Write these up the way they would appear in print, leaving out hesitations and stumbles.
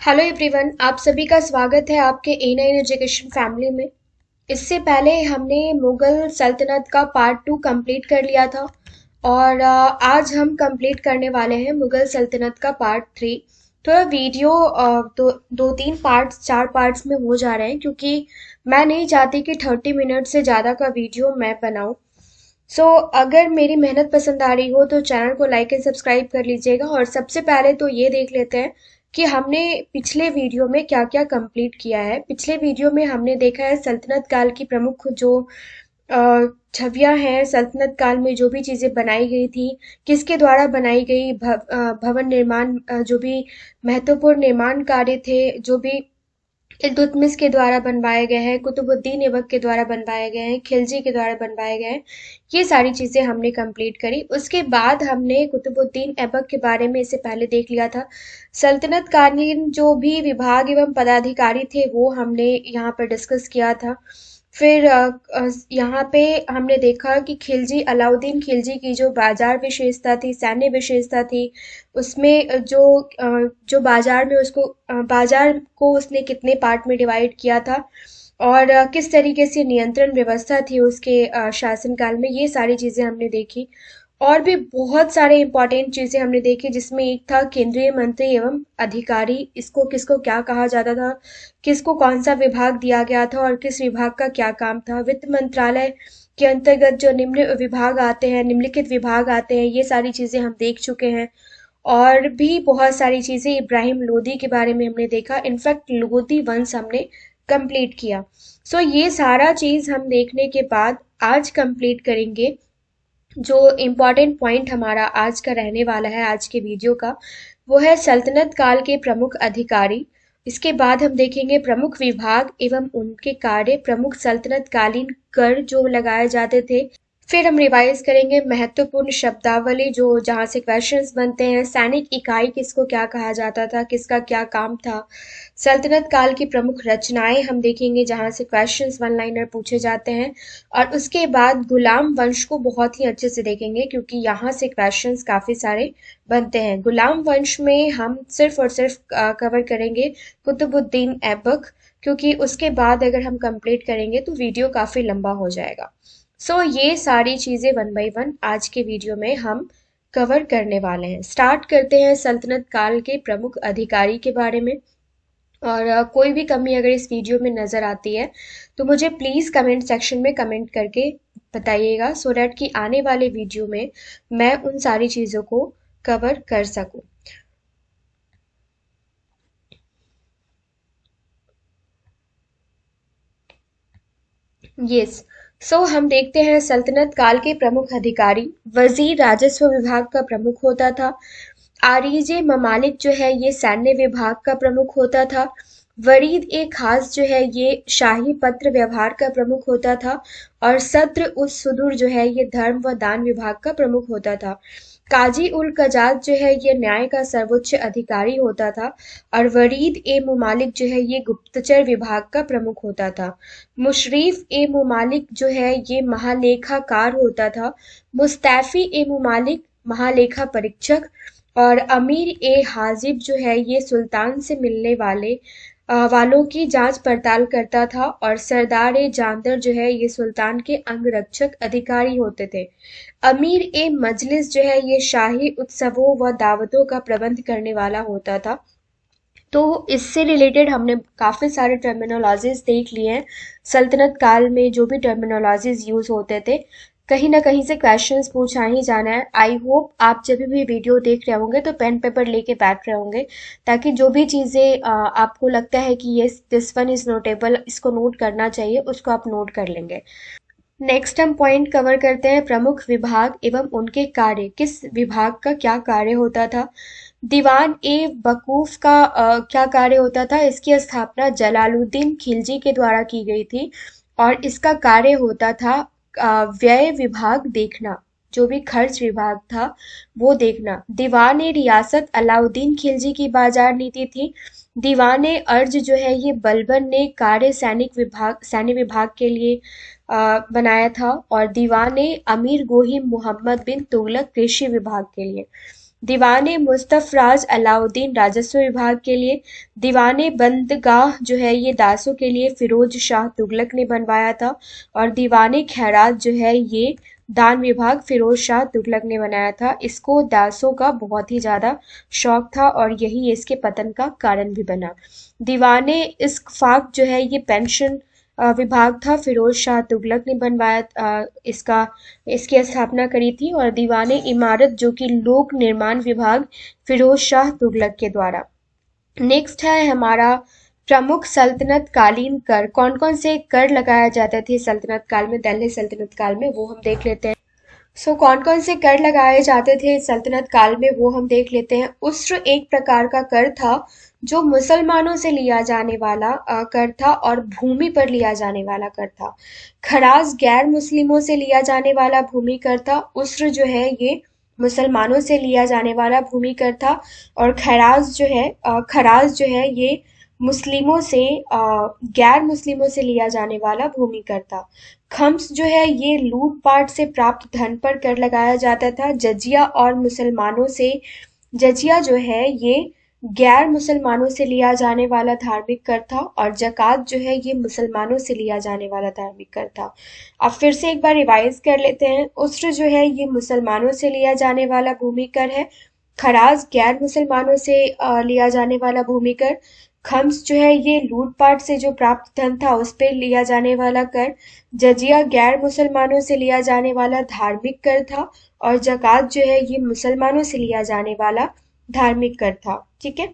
Hello everyone, आप सभी का स्वागत है आपके A9 एजुकेशन फैमिली में। इससे पहले हमने मुगल सल्तनत का पार्ट 2 कंप्लीट कर लिया था और आज हम कंप्लीट करने वाले हैं मुगल सल्तनत का पार्ट 3। थोड़ा वीडियो दो तीन पार्ट्स 4 पार्ट्स में हो जा रहे हैं क्योंकि मैं नहीं चाहती कि 30 मिनट से ज़्यादा का वीडियो मैं बनाऊं। अगर मेरी मेहनत पसंद आ रही हो तो चैनल को लाइक एंड सब्सक्राइब कर लीजिएगा। और सबसे पहले तो ये देख लेते हैं कि हमने पिछले वीडियो में क्या क्या कंप्लीट किया है। पिछले वीडियो में हमने देखा है सल्तनत काल की प्रमुख जो छवियां हैं, सल्तनत काल में जो भी चीजें बनाई गई थी, किसके द्वारा बनाई गई, भवन निर्माण, जो भी महत्वपूर्ण निर्माण कार्य थे, जो भी इल्तुतमिश के द्वारा बनवाए गए हैं, कुतुबुद्दीन ऐबक के द्वारा बनवाए गए हैं, खिलजी के द्वारा बनवाए गए हैं। ये सारी चीजें हमने कंप्लीट करी। उसके बाद हमने कुतुबुद्दीन ऐबक के बारे में इससे पहले देख लिया था। सल्तनत कालीन जो भी विभाग एवं पदाधिकारी थे वो हमने यहाँ पर डिस्कस किया था। फिर यहाँ पे हमने देखा कि खिलजी, अलाउद्दीन खिलजी की जो बाजार विशेषता थी, सैन्य विशेषता थी, उसमें जो बाजार में बाजार को उसने कितने पार्ट में डिवाइड किया था और किस तरीके से नियंत्रण व्यवस्था थी उसके शासनकाल में, ये सारी चीजें हमने देखी। और भी बहुत सारे इंपॉर्टेंट चीजें हमने देखी जिसमें एक था केंद्रीय मंत्री एवं अधिकारी, इसको किसको क्या कहा जाता था, किसको कौन सा विभाग दिया गया था और किस विभाग का क्या काम था। वित्त मंत्रालय के अंतर्गत जो निम्न विभाग आते हैं, निम्नलिखित विभाग आते हैं, ये सारी चीजें हम देख चुके हैं। और भी बहुत सारी चीजें, इब्राहिम लोदी के बारे में हमने देखा। इनफैक्ट लोदी वंश हमने कंप्लीट किया। ये सारा चीज हम देखने के बाद आज कंप्लीट करेंगे। जो इम्पोर्टेंट पॉइंट हमारा आज का रहने वाला है, आज के वीडियो का, वो है सल्तनत काल के प्रमुख अधिकारी। इसके बाद हम देखेंगे प्रमुख विभाग एवं उनके कार्य, प्रमुख सल्तनत कालीन कर जो लगाए जाते थे। फिर हम रिवाइज करेंगे महत्वपूर्ण शब्दावली जो जहाँ से क्वेश्चंस बनते हैं, सैनिक इकाई किसको क्या कहा जाता था, किसका क्या काम था, सल्तनत काल की प्रमुख रचनाएं हम देखेंगे जहाँ से क्वेश्चंस वन लाइनर पूछे जाते हैं। और उसके बाद गुलाम वंश को बहुत ही अच्छे से देखेंगे क्योंकि यहाँ से क्वेश्चंस काफी सारे बनते हैं। गुलाम वंश में हम सिर्फ और सिर्फ कवर करेंगे कुतुबुद्दीन ऐबक, क्योंकि उसके बाद अगर हम कंप्लीट करेंगे तो वीडियो काफी लंबा हो जाएगा। ये सारी चीजें वन बाय वन आज के वीडियो में हम कवर करने वाले हैं। स्टार्ट करते हैं सल्तनत काल के प्रमुख अधिकारी के बारे में। और कोई भी कमी अगर इस वीडियो में नजर आती है तो मुझे प्लीज कमेंट सेक्शन में कमेंट करके बताइएगा, सो डैट कि आने वाले वीडियो में मैं उन सारी चीजों को कवर कर सकूं। यस। हम देखते हैं सल्तनत काल के प्रमुख अधिकारी। वजीर राजस्व विभाग का प्रमुख होता था। आरीजे ममालिक जो है ये सैन्य विभाग का प्रमुख होता था। वरीद ए खास जो है ये शाही पत्र व्यवहार का प्रमुख होता था। और सद्र उस सुदूर जो है ये धर्म व दान विभाग का प्रमुख होता था। काजी उल कजात जो है ये न्याय का सर्वोच्च अधिकारी होता था। और वरीद ए मुमालिक जो है ये गुप्तचर विभाग का प्रमुख होता था। मुशरीफ ए मुमालिक जो है ये महालेखाकार होता था। मुस्तैफी ए मुमालिक महालेखा परीक्षक। और अमीर ए हाजिब जो है ये सुल्तान से मिलने वालों की जांच पड़ताल करता था। और सरदार ए जानदर जो है ये सुल्तान के अंगरक्षक अधिकारी होते थे। अमीर ए मजलिस जो है ये शाही उत्सवों व दावतों का प्रबंध करने वाला होता था। तो इससे रिलेटेड हमने काफी सारे टर्मिनोलॉजीज देख लिए हैं। सल्तनत काल में जो भी टर्मिनोलॉजीज यूज होते थे, कहीं ना कहीं से क्वेश्चंस पूछा ही जाना है। आई होप आप जब भी वीडियो देख रहे होंगे तो पेन पेपर लेके बैठ रहे होंगे, ताकि जो भी चीजें आपको लगता है कि ये दिस वन इज नोटेबल, इसको नोट करना चाहिए, उसको आप नोट कर लेंगे। नेक्स्ट हम पॉइंट कवर करते हैं प्रमुख विभाग एवं उनके कार्य, किस विभाग का क्या कार्य होता था। दीवान ए वकूफ का क्या कार्य होता था। इसकी स्थापना जलालुद्दीन खिलजी के द्वारा की गई थी और इसका कार्य होता था व्यय विभाग देखना, जो भी खर्च विभाग था वो देखना। दीवान ए रियासत अलाउद्दीन खिलजी की बाजार नीति थी। दीवान ए अर्ज जो है ये बलबन ने कार्य सैन्य विभाग के लिए बनाया था। और दीवान ए अमीर गोहिम मोहम्मद बिन तुगलक कृषि विभाग के लिए। दीवाने मुस्तफराज अलाउद्दीन राजस्व विभाग के लिए, दीवाने बंदगाह जो है ये दासों के लिए फिरोज शाह तुगलक ने बनवाया था, और दीवाने खैरात जो है ये दान विभाग फिरोज शाह तुगलक ने बनाया था। इसको दासों का बहुत ही ज्यादा शौक था और यही इसके पतन का कारण भी बना। दीवाने इस्कफाक जो है ये पेंशन विभाग था, फिरोज शाह तुगलक ने बनवाया इसका इसकी स्थापना करी थी। और दीवाने इमारत जो कि लोक निर्माण विभाग फिरोज शाह तुगलक के द्वारा। नेक्स्ट है हमारा प्रमुख सल्तनत कालीन कर। कौन कौन से कर लगाए जाते थे सल्तनत काल में, दिल्ली सल्तनत काल में, वो हम देख लेते हैं। कौन कौन से कर लगाए जाते थे सल्तनत काल में वो हम देख लेते हैं। उस्र एक प्रकार का कर था जो मुसलमानों से लिया जाने वाला कर था और भूमि पर लिया जाने वाला कर था। खराज गैर मुस्लिमों से लिया जाने वाला भूमि कर था। उस्र जो है ये मुसलमानों से लिया जाने वाला भूमि कर था। और खराज जो है ये मुस्लिमों से गैर मुस्लिमों से लिया जाने वाला भूमि कर था। खम्स जो है ये लूटपाट से प्राप्त धन पर कर लगाया जाता था। जजिया जो है ये गैर मुसलमानों से लिया जाने वाला धार्मिक कर था। और जकात जो है ये मुसलमानों से लिया जाने वाला धार्मिक कर था। अब फिर से एक बार रिवाइज कर लेते हैं। उस्र जो है ये मुसलमानों से लिया जाने वाला भूमि कर है। खराज गैर मुसलमानों से लिया जाने वाला भूमि कर। खम्स जो है ये लूटपाट से जो प्राप्त धन था उस पे लिया जाने वाला कर। जजिया गैर मुसलमानों से लिया जाने वाला धार्मिक कर था। और जकात जो है ये मुसलमानों से लिया जाने वाला धार्मिक कर था। ठीक है।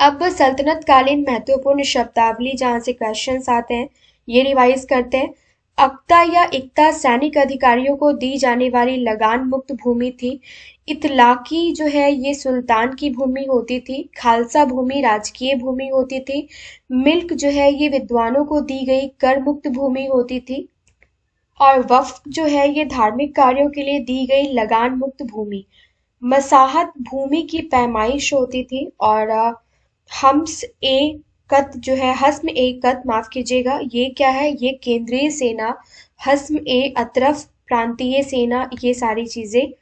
अब सल्तनत कालीन महत्वपूर्ण शब्दावली जहां से क्वेश्चंस आते हैं ये रिवाइज करते हैं। अक्ता या इक्ता सैनिक अधिकारियों को दी जाने वाली लगान मुक्त भूमि थी। इतलाकी जो है ये सुल्तान की भूमि होती थी। खालसा भूमि राजकीय भूमि होती थी। मिल्क जो है ये विद्वानों को दी गई कर मुक्त भूमि होती थी। और वक्फ जो है ये धार्मिक कार्यों के लिए दी गई लगान मुक्त भूमि। मसाहत भूमि की पैमाइश होती थी। और हम्स ए कत जो है हस्म ए कत माफ कीजिएगा ये क्या है, ये केंद्रीय सेना। हस्म ए अतरफ प्रांतीय सेना, ये सारी चीजें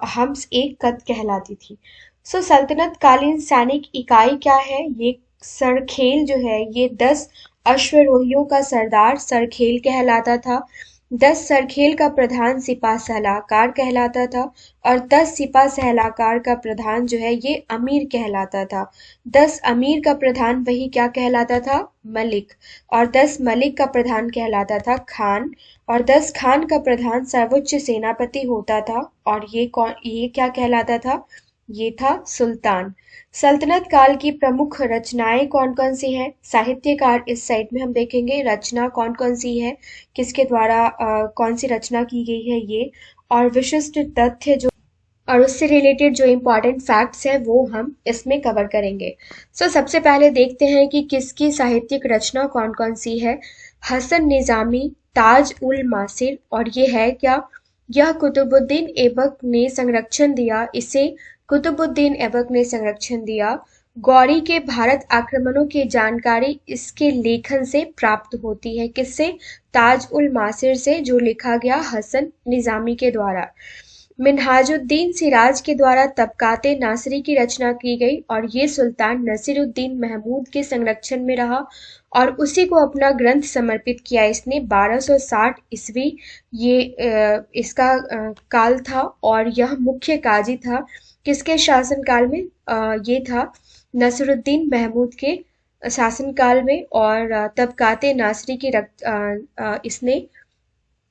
हम्स ए कत कहलाती थी। सल्तनत कालीन सैनिक इकाई क्या है, ये सरखेल जो है ये 10 अश्वरोहियों का सरदार सरखेल कहलाता था। 10 सरखेल का प्रधान सिपा सलाहकार कहलाता था। और 10 सिपा सलाहकार का प्रधान जो है ये अमीर कहलाता था। 10 अमीर का प्रधान वही क्या कहलाता था, मलिक। और 10 मलिक का प्रधान कहलाता था खान। और 10 खान का प्रधान सर्वोच्च सेनापति होता था। और ये क्या कहलाता था, ये था सुल्तान। सल्तनत काल की प्रमुख रचनाएं कौन कौन सी हैं, साहित्यकार इस साइड में हम देखेंगे रचना कौन कौन सी है, किसके द्वारा कौन सी रचना की गई है ये। और विशिष्ट तथ्य जो और उससे रिलेटेड जो इम्पोर्टेंट फैक्ट्स हैं वो हम इसमें कवर करेंगे। सबसे पहले देखते हैं कि किसकी साहित्यिक रचना कौन कौन सी है। हसन निजामी ताज उल मासिर, और ये है क्या, यह कुतुबुद्दीन ऐबक ने संरक्षण दिया, इसे कुतुबुद्दीन ऐबक ने संरक्षण दिया। गौरी के भारत आक्रमणों की जानकारी इसके लेखन से प्राप्त होती है, किससे, ताज उल मासिर से, जो लिखा गया हसन निजामी के द्वारा। मिन्हाजुद्दीन सिराज के द्वारा तबकाते नासरी की रचना की गई, और ये सुल्तान नसीरुद्दीन महमूद के संरक्षण में रहा और उसी को अपना ग्रंथ समर्पित किया इसने। 1260 ईस्वी ये इसका काल था और यह मुख्य काजी था। किसके शासनकाल में, ये था नसीरुद्दीन महमूद के शासनकाल में। और तबकाते नासरी की इसने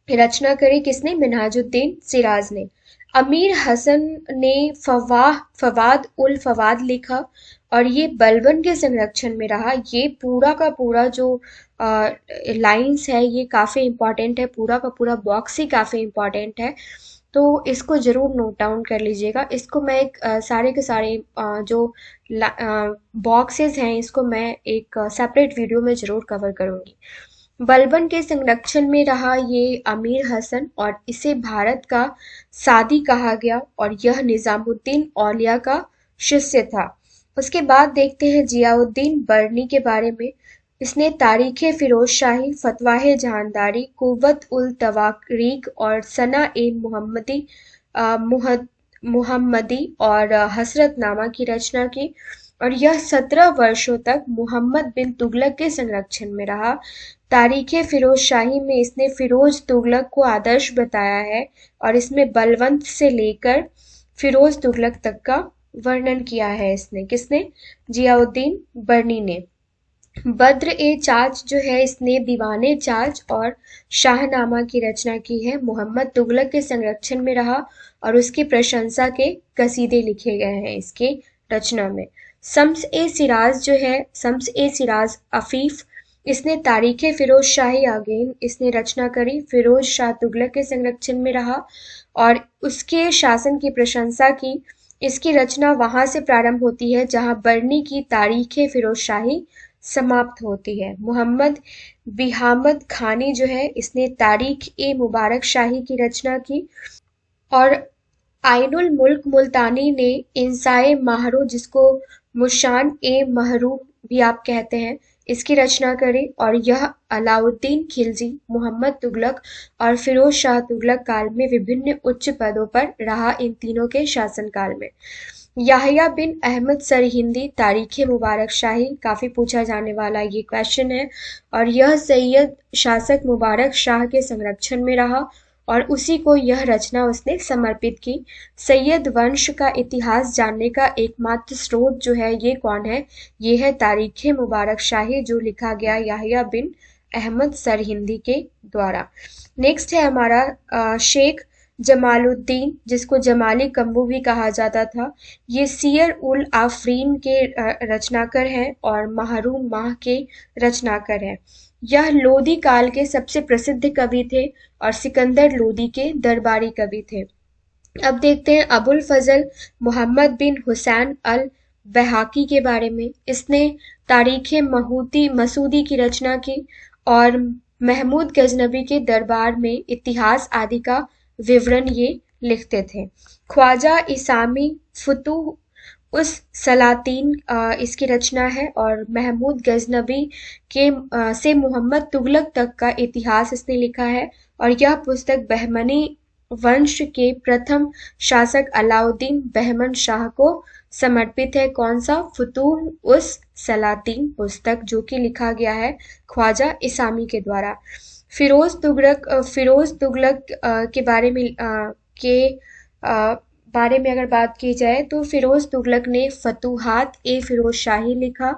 रचना करी, किसने, मिन्हाजुद्दीन सिराज ने। अमीर हसन ने फवाद उल फवाद लिखा और ये बलबन के संरक्षण में रहा। ये पूरा का पूरा जो लाइंस है ये काफ़ी इम्पॉर्टेंट है, पूरा का पूरा बॉक्स ही काफ़ी इम्पॉर्टेंट है, तो इसको ज़रूर नोट डाउन कर लीजिएगा। इसको मैं एक सारे के सारे जो बॉक्सेस हैं इसको मैं एक सेपरेट वीडियो में ज़रूर कवर करूँगी। बलबन के संरक्षण में रहा ये अमीर हसन और इसे भारत का सादी कहा गया और यह निजामुद्दीन औलिया का शिष्य था। उसके बाद देखते हैं जियाउद्दीन बर्नी के बारे में। इसने तारीख़ फिरोज शाही, फतवाह जहानदारी, कुव्वत उल तवारीख और सना ए मुहम्मदी और हसरतनामा की रचना की। और यह 17 वर्षों तक मोहम्मद बिन तुगलक के संरक्षण में रहा। तारीखे फिरोज शाही में इसने फिरोज तुगलक को आदर्श बताया है और इसमें बलवंत से लेकर फिरोज तुगलक तक का वर्णन किया है। इसने किसने? जियाउद्दीन बर्नी ने। बद्र ए चाच जो है इसने दीवाने चाच और शाहनामा की रचना की है। मोहम्मद तुगलक के संरक्षण में रहा और उसकी प्रशंसा के कसीदे लिखे गए हैं इसकी रचना में। शम्स ए सिराज जो है, शम्स ए सिराज अफीफ, इसने तारीखे फिरोज शाही आगेन इसने रचना करी। फिरोज शाह तुगलक के संरक्षण में रहा और उसके शासन की प्रशंसा की। इसकी रचना वहां से प्रारंभ होती है जहां बर्नी की तारीखे फिरोज शाही समाप्त होती है। मोहम्मद बिहामद खानी जो है इसने तारीख ए मुबारक शाही की रचना की। और आइनुल मुल्क मुल्तानी ने इंसाए महरो, जिसको मुशान ए महरू भी आप कहते हैं, इसकी रचना करी। और यह अलाउद्दीन खिलजी, मोहम्मद तुगलक और फिरोज शाह तुगलक काल में विभिन्न उच्च पदों पर रहा। इन तीनों के शासनकाल में याहिया बिन अहमद सरहिंदी तारीख मुबारक शाही, काफी पूछा जाने वाला ये क्वेश्चन है। और यह सैयद शासक मुबारक शाह के संरक्षण में रहा और उसी को यह रचना उसने समर्पित की। सैयद वंश का इतिहास जानने का एकमात्र स्रोत जो है ये कौन है? ये है तारीख मुबारक शाही, जो लिखा गया याहिया बिन अहमद सरहिंदी के द्वारा। नेक्स्ट है हमारा शेख जमालुद्दीन, जिसको जमाली कम्बू भी कहा जाता था। ये सियर उल आफरीन के रचनाकर हैं और महरूम माह के रचनाकर हैं। यह लोदी काल के सबसे प्रसिद्ध कवि थे और सिकंदर लोदी के दरबारी कवि थे। अब देखते हैं अबुल फजल मोहम्मद बिन हुसैन अल बहाकी के बारे में। इसने तारीख महूदी मसूदी की रचना की और महमूद गजनबी के दरबार में इतिहास आदि का विवरण ये लिखते थे। ख्वाजा इसामी फुतूह उस सलातीन इसकी रचना है और महमूद गजनबी के से मोहम्मद तुगलक तक का इतिहास इसने लिखा है। और यह पुस्तक बहमनी वंश के प्रथम शासक अलाउद्दीन बहमन शाह को समर्पित है। कौन सा? फुतूह उस सलातीन पुस्तक, जो कि लिखा गया है ख्वाजा इसामी के द्वारा। फिरोज तुगलक के बारे में अगर बात की जाए तो फिरोज तुगलक ने फतूहात ए फिरोज शाही लिखा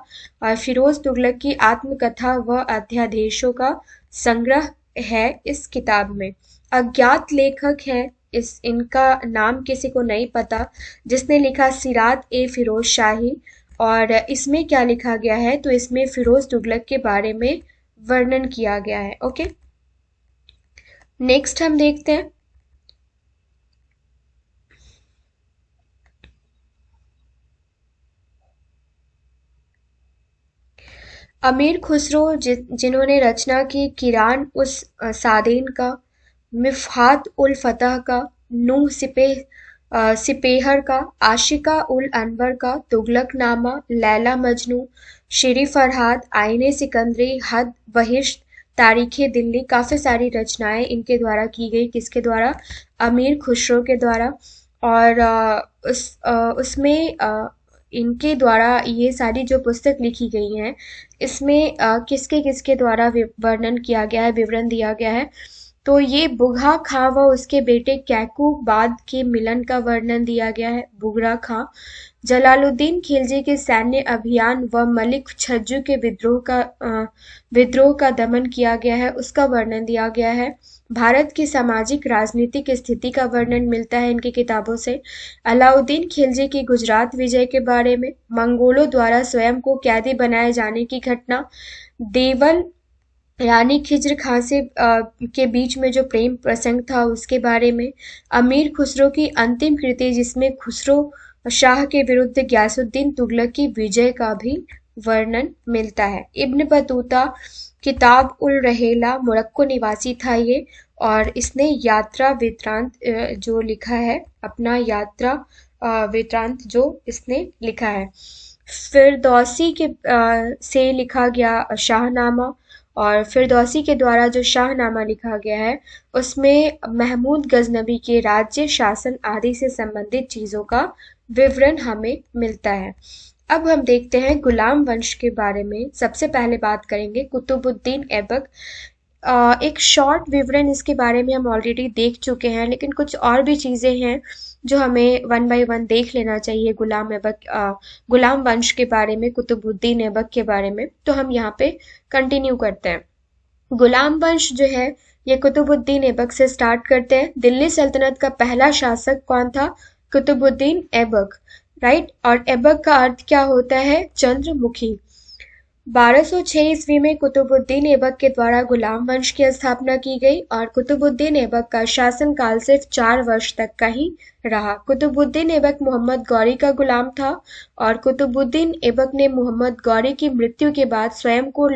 और फिरोज तुगलक की आत्मकथा व अध्यादेशों का संग्रह है इस किताब में। अज्ञात लेखक है, इनका नाम किसी को नहीं पता, जिसने लिखा सिरात ए फिरोज शाही। और इसमें क्या लिखा गया है? तो इसमें फिरोज तुगलक के बारे में वर्णन किया गया है। ओके, नेक्स्ट हम देखते हैं अमीर खुसरो, जिन्होंने रचना की किरान उस सादेन का, मिफ़हात उल फतह का, नूह सिपेहर का, आशिका उल अनवर का, तुगलक नामा, लैला मजनू, शेरी फरहाद, आईने सिकंदरी, हद बहिश्त, तारीखे दिल्ली, काफ़ी सारी रचनाएं इनके द्वारा की गई। किसके द्वारा? अमीर खुसरो के द्वारा। और उसमें इनके द्वारा ये सारी जो पुस्तक लिखी गई हैं, इसमें किसके किसके द्वारा वर्णन किया गया है, विवरण दिया गया है? तो ये बुगहा खां व उसके बेटे कैकू बाद के मिलन का वर्णन दिया गया है, बुगरा खां। जलालुद्दीन खिलजी के सैन्य अभियान व मलिक छज्जू के विद्रोह का दमन किया गया है, उसका वर्णन दिया गया है। भारत की सामाजिक राजनीतिक स्थिति का वर्णन मिलता है इनकी किताबों से। अलाउद्दीन खिलजी की गुजरात विजय के बारे में, मंगोलों द्वारा स्वयं को कैदी बनाए जाने की घटना, देवल रानी खिज्र खां से के बीच में जो प्रेम प्रसंग था उसके बारे में, अमीर खुसरो की अंतिम कृति जिसमें खुसरो शाह के विरुद्ध ग्यासुद्दीन तुगलक की विजय का भी वर्णन मिलता है। इब्न बतूता किताब उल रहेला, मोरक्को निवासी था ये, और इसने यात्रा वृत्तांत जो लिखा है, अपना यात्रा वृत्तांत जो इसने लिखा है। फिरदौसी के से लिखा गया शाहनामा और फिरदौसी के द्वारा जो शाहनामा लिखा गया है उसमें महमूद गजनबी के राज्य शासन आदि से संबंधित चीजों का विवरण हमें मिलता है। अब हम देखते हैं गुलाम वंश के बारे में। सबसे पहले बात करेंगे कुतुबुद्दीन ऐबक। एक शॉर्ट विवरण इसके बारे में हम ऑलरेडी देख चुके हैं, लेकिन कुछ और भी चीजें हैं जो हमें वन बाय वन देख लेना चाहिए गुलाम वंश के बारे में, कुतुबुद्दीन ऐबक के बारे में। तो हम यहाँ पे कंटिन्यू करते हैं। गुलाम वंश जो है ये कुतुबुद्दीन ऐबक से स्टार्ट करते हैं। दिल्ली सल्तनत का पहला शासक कौन था? कुतुबुद्दीन ऐबक, राइट। और ऐबक का अर्थ क्या होता है? चंद्रमुखी। 1206 ईस्वी में कुतुबुद्दीन ऐबक के द्वारा गुलाम वंश की स्थापना की गई और कुतुबुद्दीन ऐबक का शासन काल सिर्फ 4 वर्ष तक का ही रहा। कुतुबुद्दीन ऐबक मोहम्मद गौरी का गुलाम था और कुतुबुद्दीन ऐबक ने मोहम्मद गौरी की मृत्यु के बाद स्वयं को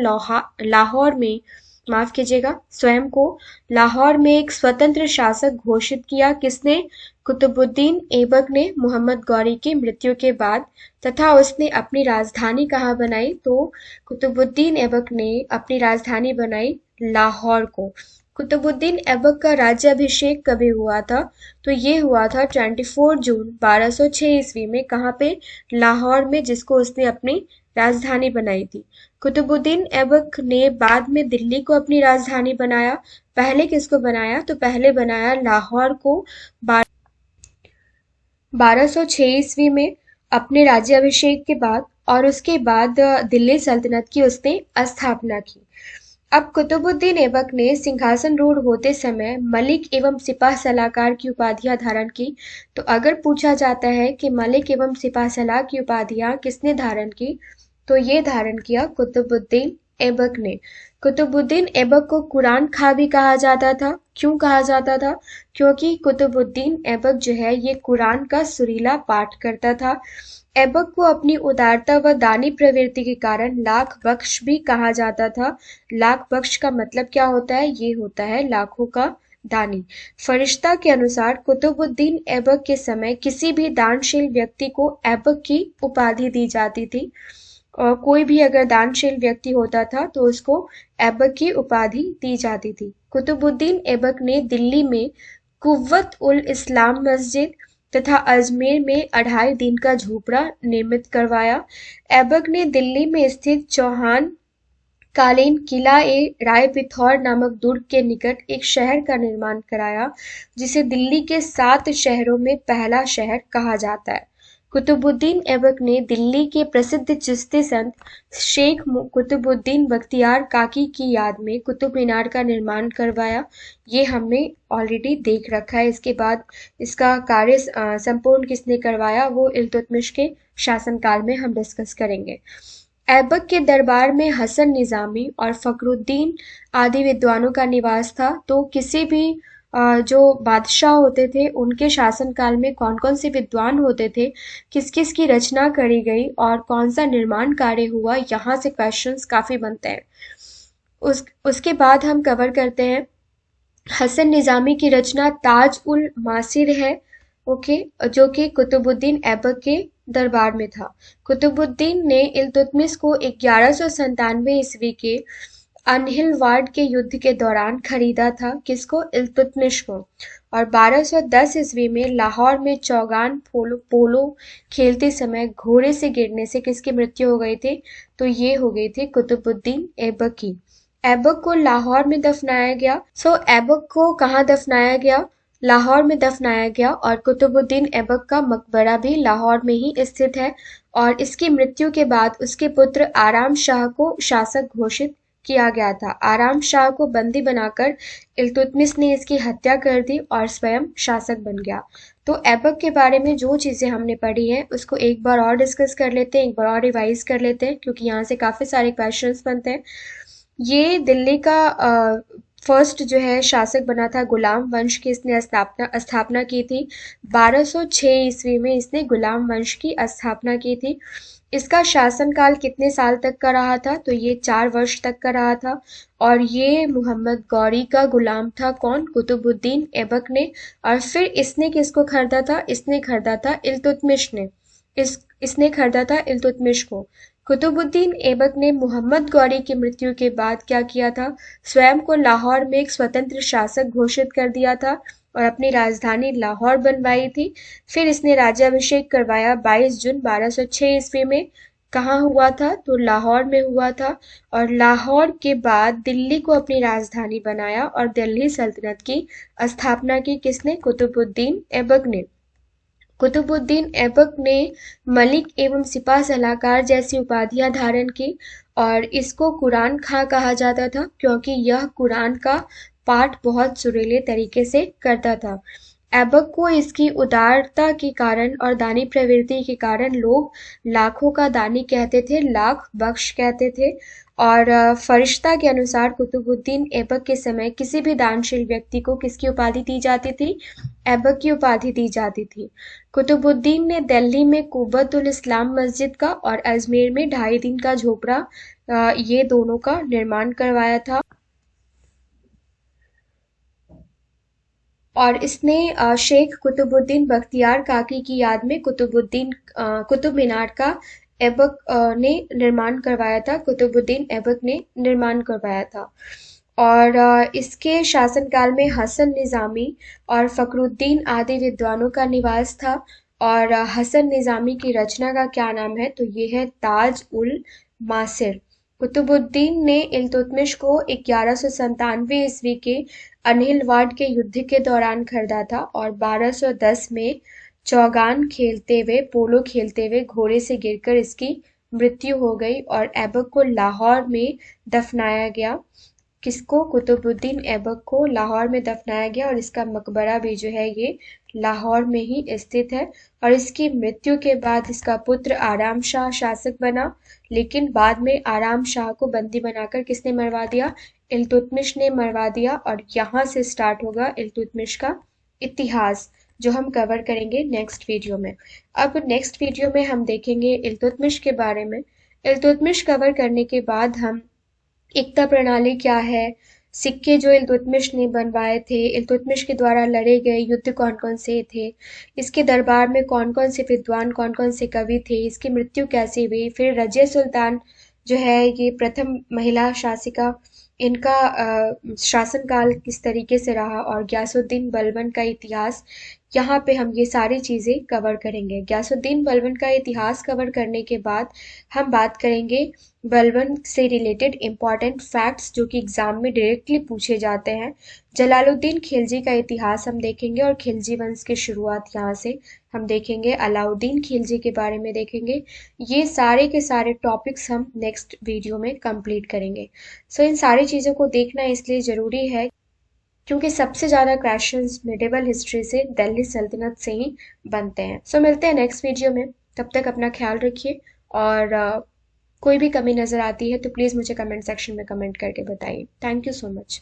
लाहौर में एक स्वतंत्र शासक घोषित किया। किसने? कुतुबुद्दीन ऐबक ने मोहम्मद गौरी की मृत्यु के बाद। तथा उसने अपनी राजधानी कहाँ बनाई? तो कुतुबुद्दीन ऐबक ने अपनी राजधानी बनाई लाहौर को। कुतुबुद्दीन ऐबक का राज्याभिषेक कभी हुआ था? तो ये हुआ था 24 जून 1206 ईस्वी में। कहाँ पे? लाहौर में, जिसको उसने अपनी राजधानी बनाई थी। कुतुबुद्दीन ऐबक ने बाद में दिल्ली को अपनी राजधानी बनाया। पहले किसको बनाया? तो पहले बनाया लाहौर को 1206 ईस्वी में अपने राज्याभिषेक के बाद, और उसके बाद दिल्ली सल्तनत की उसने स्थापना की। अब कुतुबुद्दीन ऐबक ने सिंहासन रूढ़ होते समय मलिक एवं सिपाह सलाहकार की उपाधियां धारण की। तो अगर पूछा जाता है कि मलिक एवं सिपाह सलाह की उपाधियां किसने धारण की, तो ये धारण किया कुतुबुद्दीन ऐबक ने। कुतुबुद्दीन ऐबक को कुरान खां भी कहा जाता था। क्यों कहा जाता था? क्योंकि कुतुबुद्दीन ऐबक जो है ये कुरान का सुरीला पाठ करता था। ऐबक को अपनी उदारता व दानी प्रवृत्ति के कारण लाख बख्श भी कहा जाता था। लाख बख्श का मतलब क्या होता है? ये होता है लाखों का दानी। फरिश्ता के अनुसार कुतुबुद्दीन ऐबक के समय किसी भी दानशील व्यक्ति को ऐबक की उपाधि दी जाती थी, और कोई भी अगर दानशील व्यक्ति होता था तो उसको ऐबक की उपाधि दी जाती थी। कुतुबुद्दीन ऐबक ने दिल्ली में कुव्वत उल इस्लाम मस्जिद तथा अजमेर में 2.5 दिन का झोपड़ा निर्मित करवाया। ऐबक ने दिल्ली में स्थित चौहान कालीन किला ए राय पिथौर नामक दुर्ग के निकट एक शहर का निर्माण कराया, जिसे दिल्ली के 7 शहरों में पहला शहर कहा जाता है। कुतुबुद्दीन ऐबक ने दिल्ली के प्रसिद्ध चिश्ती संत शेख कुतुबुद्दीन बख्तियार काकी की याद में कुतुब मीनार का निर्माण करवाया। ये हमने ऑलरेडी देख रखा है। इसके बाद इसका कार्य संपूर्ण किसने करवाया, वो इल्तुतमिश के शासनकाल में हम डिस्कस करेंगे। ऐबक के दरबार में हसन निजामी और फखरुद्दीन आदि विद्वानों का निवास था। तो किसी भी जो बादशाह होते थे उनके शासनकाल में कौन कौन से विद्वान होते थे, किस किस की रचना करी गई और कौन सा निर्माण कार्य हुआ, यहाँ से क्वेश्चंस काफी बनते हैं। उसके बाद हम कवर करते हैं हसन निजामी की रचना ताज उल मासिर है, ओके, जो कि कुतुबुद्दीन ऐबक के दरबार में था। कुतुबुद्दीन ने इल्तुतमिश को 1197 ईस्वी के अनहिलवाड़ के युद्ध के दौरान खरीदा था। किसको? इल्तुतमिश को। और 1210 ईस्वी में लाहौर में चौगान पोलो खेलते समय घोड़े से गिरने से किसकी मृत्यु हो गई थी? तो ये हो गई थी कुतुबुद्दीन ऐबक की। ऐबक को लाहौर में दफनाया गया। ऐबक को कहाँ दफनाया गया? लाहौर में दफनाया गया। और कुतुबुद्दीन ऐबक का मकबरा भी लाहौर में ही स्थित है। और इसकी मृत्यु के बाद उसके पुत्र आराम शाह को शासक घोषित किया गया था। आराम शाह को बंदी बनाकर इल्तुतमिश ने इसकी हत्या कर दी और स्वयं शासक बन गया। तो ऐबक के बारे में जो चीजें हमने पढ़ी है उसको एक बार और डिस्कस कर लेते हैं, एक बार और रिवाइज कर लेते हैं, क्योंकि यहाँ से काफी सारे क्वेश्चंस बनते हैं। ये दिल्ली का फर्स्ट जो है शासक बना था। गुलाम वंश की इसने स्थापना की थी। 1206 ईस्वी में इसने गुलाम वंश की स्थापना की थी। इसका शासनकाल कितने साल तक का रहा था? तो ये 4 वर्ष तक का रहा था। और ये मोहम्मद गौरी का गुलाम था। कौन? कुतुबुद्दीन ऐबक ने। और फिर इसने किसको खरीदा था? इसने खरीदा था इल्तुतमिश ने। इसने खरीदा था इल्तुतमिश को। कुतुबुद्दीन ऐबक ने मोहम्मद गौरी की मृत्यु के बाद क्या किया था? स्वयं को लाहौर में एक स्वतंत्र शासक घोषित कर दिया था और अपनी राजधानी लाहौर बनवाई थी। फिर इसने राज्याभिषेक करवाया 22 जून 1206 ईस्वी में। कहाँ हुआ था? तो लाहौर में हुआ था। और लाहौर के बाद दिल्ली को अपनी राजधानी बनाया और दिल्ली सल्तनत की स्थापना की। किसने? कुतुबुद्दीन ऐबक ने। कुतुबुद्दीन ऐबक ने मलिक एवं सिपा सलाहकार जैसी उपाधियां धारण की और इसको कुरान खां कहा जाता था क्योंकि यह कुरान का पाठ बहुत सुरीले तरीके से करता था। ऐबक को इसकी उदारता के कारण और दानी प्रवृत्ति के कारण लोग लाखों का दानी कहते थे, लाख बख्श कहते थे। और फरिश्ता के अनुसार कुतुबुद्दीन ऐबक के समय किसी भी दानशील व्यक्ति को किसकी उपाधि दी जाती थी? ऐबक की उपाधि दी जाती थी। कुतुबुद्दीन ने दिल्ली में कुब्बतुल इस्लाम मस्जिद का और अजमेर में 2.5 दिन का झोपड़ा ये दोनों का निर्माण करवाया था। और इसने शेख कुतुबुद्दीन बख्तियार काकी की याद में कुतुब मीनार का ऐबक ने निर्माण करवाया था। कुतुबुद्दीन ऐबक ने निर्माण करवाया था। और इसके शासनकाल में हसन निज़ामी और फखरुद्दीन आदि विद्वानों का निवास था। और हसन निज़ामी की रचना का क्या नाम है? तो ये है ताज उल मासिर। कुतुबुद्दीन ने इल्तुतमिश को 1197 ईस्वी के अनिलवाड़ के युद्ध के दौरान खरीदा था और 1210 में चौगान खेलते हुए पोलो खेलते हुए घोड़े से गिरकर इसकी मृत्यु हो गई और ऐबक को लाहौर में दफनाया गया। किसको? कुतुबुद्दीन ऐबक को लाहौर में दफनाया गया और इसका मकबरा भी जो है ये लाहौर में ही स्थित है। और इसकी मृत्यु के बाद इसका पुत्र आराम शाह शासक बना, लेकिन बाद में आराम शाह को बंदी बनाकर किसने मरवा दिया? इल्तुतमिश ने मरवा दिया। और यहाँ से स्टार्ट होगा इल्तुतमिश का इतिहास, जो हम कवर करेंगे नेक्स्ट वीडियो में। अब नेक्स्ट वीडियो में हम देखेंगे इल्तुतमिश के बारे में। इल्तुतमिश कवर करने के बाद हम एकता प्रणाली क्या है, सिक्के जो इल्तुतमिश ने बनवाए थे, इल्तुतमिश के द्वारा लड़े गए युद्ध कौन कौन से थे, इसके दरबार में कौन कौन से विद्वान कौन कौन से कवि थे, इसकी मृत्यु कैसे हुई, फिर रजिया सुल्तान जो है ये प्रथम महिला शासिका, इनका शासनकाल किस तरीके से रहा, और गयासुद्दीन बलबन का इतिहास, यहाँ पे हम ये सारी चीज़ें कवर करेंगे। गयासुद्दीन बलबन का इतिहास कवर करने के बाद हम बात करेंगे बलबन से रिलेटेड इम्पॉर्टेंट फैक्ट्स जो कि एग्जाम में डायरेक्टली पूछे जाते हैं। जलालुद्दीन खिलजी का इतिहास हम देखेंगे और खिलजी वंश की शुरुआत यहाँ से हम देखेंगे। अलाउद्दीन खिलजी के बारे में देखेंगे। ये सारे के सारे टॉपिक्स हम नेक्स्ट वीडियो में कंप्लीट करेंगे। सो इन सारी चीज़ों को देखना इसलिए ज़रूरी है क्योंकि सबसे ज़्यादा क्वेश्चंस मिडिवल हिस्ट्री से, दिल्ली सल्तनत से ही बनते हैं। सो मिलते हैं नेक्स्ट वीडियो में। तब तक अपना ख्याल रखिए और कोई भी कमी नज़र आती है तो प्लीज़ मुझे कमेंट सेक्शन में कमेंट करके बताइए। Thank you so much.